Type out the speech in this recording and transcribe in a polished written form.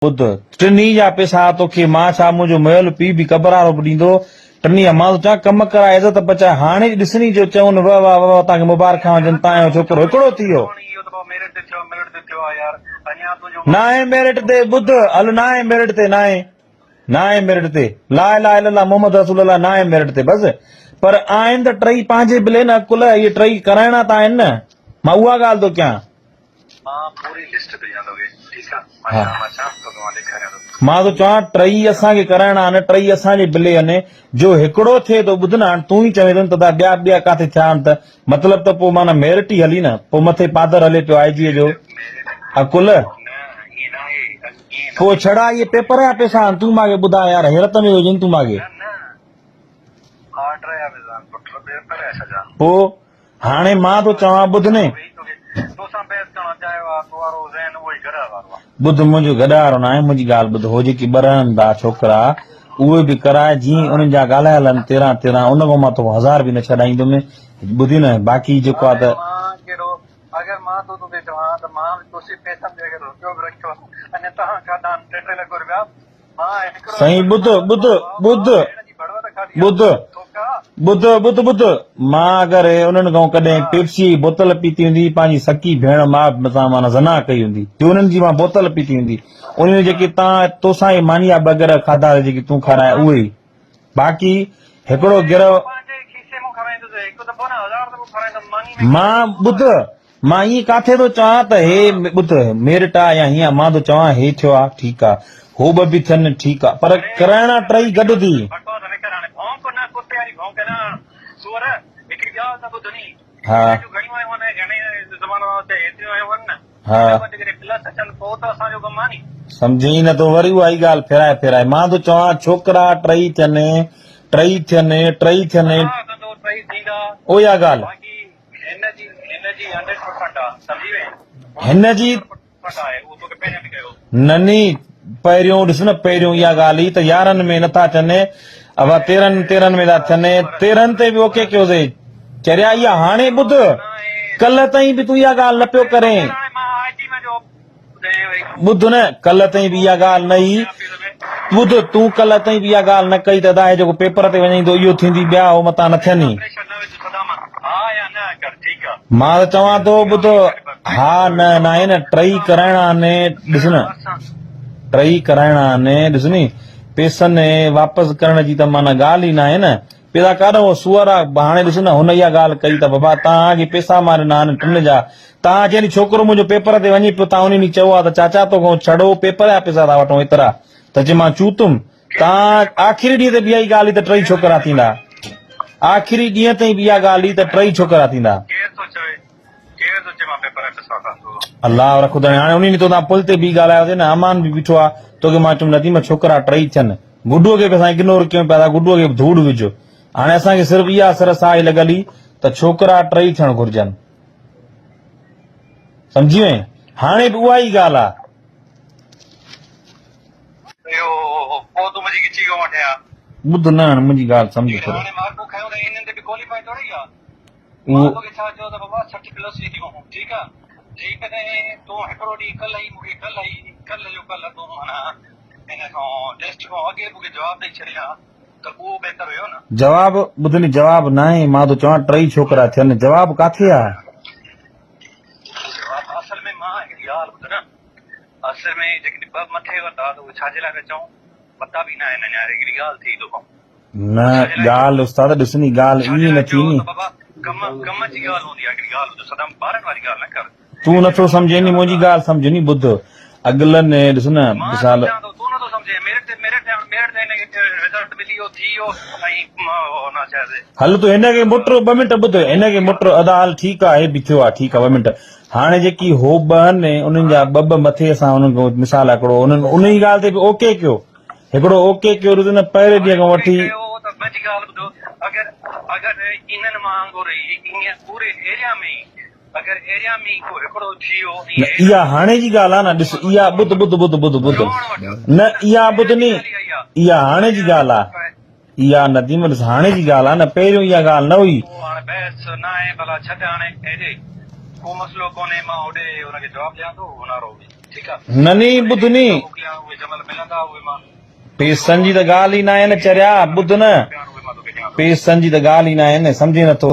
बुध टिनी जा पैसा तोखे मां छा मुंहिंजो महल पीउ बि कबरारो ॾींदो टिनी मां चवां कम कराए इज़त बचाए हाणे ॾिसणी जो चवनि वाह वाह वाह तव्हांखे मुबारक हुजनि तव्हांजो छोकिरो हिकिड़ो थी वियो ना आहे मेरिट ते बुध हल ना आहे मेरिट ते ना आहे मेरिट ते ला इलाहा इल्लल्लाह मोहम्मद रसूल अल्लाह ना आहे मेरिट ते बस पर आहिनि त टई पंहिंजे बिले न कुल इहे टई कराइणा त आहिनि न मां उहा ॻाल्हि थो कयां मां तो चवां टई असांखे कराइणा आहिनि टई असांजे बिले आहिनि जो हिकिड़ो थिए थो ॿुध न हाणे तूं ई चवे थो त ॿिया ॿिया किथे थिया आहिनि त मतिलबु त पोइ माना मेरिट ई हली न पोइ मथे पादर हले पियो आईजीअ जो अकुल पोइ छड़ा इहे पेपर जा पैसा आहिनि तूं मूंखे ॿुधाए यार हैरत में हुजनि तूं मूंखे पोइ हाणे मां तो चवां ॿुध ने ॿुध मुंहिंजो गॾारो न आहे मुंहिंजी ॻाल्हि ॿुध हो जेकी ॿरनि था छोकिरा उहे बि कराए जीअं उन्हनि जा ॻाल्हायल आहिनि 13 उन खां मां तो 1000 बि न छॾाईंदुमि ॿुधी न बाक़ी जेको आहे त साईं ॿुध ॿुध ॿुध ॿुध ॿुध ॿुध ॿुध मां अगरि उन्हनि खां कॾहिं पेप्सी जी बोतल पीती हूंदी पंहिंजी सकी भेण मां सां माना ज़ना कई हूंदी उन्हनि जी मां बोतल पीती हूंदी उन जेके तव्हां तोसां ई मानिया बग़ैर खाधा जेकी तूं खाराए उहे ई बाक़ी हिकिड़ो गिरव मां ॿुध मां ईअं काथे थो चवां त हे ॿुध मेरिट आहे या हीअं मां थो चवां हे थियो आहे ठीकु आहे हो ॿ बि थियनि ठीकु आहे पर कराइणा टई गॾु थी हाँ सम्झी न तो वरी उहा ई ॻाल्हि फेराए फेराए मां तो चवां छोकिरा टई थियनि ओया ॻाल्हि हिन जी ननी पहिरियों ॾिस न पहिरियों इहा ॻाल्हि ई त 11 में नथा थियनि अब 13 में था थियनि 13 ते बि ओके कयोसीं चरिया इहा हाणे ॿुध कल्ह ताईं बि तूं इहा ॻाल्हि न पियो करे ॿुध न कल्ह ताईं बि इहा ॻाल्हि न ई ॿुध तूं कल्ह ताईं बि इहा ॻाल्हि न कई त दाए जेको पेपर ते वञई थो इहो थींदी ॿिया हो मथां न थियनि मां त चवां थो ॿुध हा न आहे न टई कराइणा आहिनि ॾिस न टई कराइणा आहिनि ॾिस नी पैसनि वापसि करण जी त माना ॻाल्हि ई न आहे न पैसा काॾो सूअर आहे हाणे ॾिस न हुन इहा ॻाल्हि कई त बाबा तव्हांखे पैसा मारे न आहिनि टिन जा तव्हां जंहिं छोकिरो मुंहिंजो पेपर ते वञे पियो तव्हां उन ॾींहुं चयो आहे त चाचा तोखां छॾो पेपर जा पैसा था वठूं एतिरा त जे मां चूतुमि तव्हां आख़िरी ॾींहं ते बि इहा ॻाल्हि त टई छोकिरा थींदा आख़िरी ॾींहं ताईं बि इहा ॻाल्हि त टई छोकिरा थींदा अलाह रखो हाणे उन ॾींहुं तव्हां पुल ते बि ॻाल्हायोसीं न अमान बि बीठो आहे तोखे मां चयुमि नदीम छोकिरा टई थियनि गुडूअ खे बि असां इग्नोर कयूं पिया गुडूअ खे धूड़ विझो हाणे असांखे सिर्फ़ु इहा सरस आहे लॻल ई त छोकिरा टई थियणु घुरिजनि सम्झी वई हाणे बि उहा ई ॻाल्हि आहे ॿुध न मुंहिंजी ॻाल्हि सम्झ जवाब ॿुध नी जवाब न आहे मां तो चवां टई छोकिरा थियनि जवाब काथे आहे न ॻाल्हि उस्ताद ॾिसणी ॻाल्हि ईअं न थी नी तूं नथो सम्झे नी मुंहिंजी ॻाल्हि सम्झ नी ॿुध अॻिलनि ॾिस न मिसाल हल तूं हिनखे मुट 2 मिंट ॿुध हिनखे मुट अदा हल ठीकु आहे हे बि थियो आहे ठीकु आहे 2 मिंट हाणे जेकी हो ॿ आहिनि उन्हनि जा ॿ मथे असां उन्हनि मिसाल हिकिड़ो उन ई ॻाल्हि ते बि ओके कयो हिकिड़ो ओके कयो न पहिरें ॾींहं खां वठी इहा हाणे जी ॻाल्हि आहे न ॾिस इहा ॿुध न इहा ॿुध नी इहा हाणे जी ॻाल्हि आहे इहा नदीम ॾिस हाणे जी ॻाल्हि आहे न पहिरियों इहा ॻाल्हि न हुई को मसलो कोन्हे मां होॾे हुनखे जवाब ॾियां थो हुनारो ठीकु आहे ननी ॿुधनी मोकिलियां उहे जमल मिलंदा उहे मां पैसनि जी त ॻाल्हि ई न आहे न चरिया ॿुध न उहे मां तोखे ॾियां थो पैसनि जी त ॻाल्हि ई न आहे न सम्झे नथो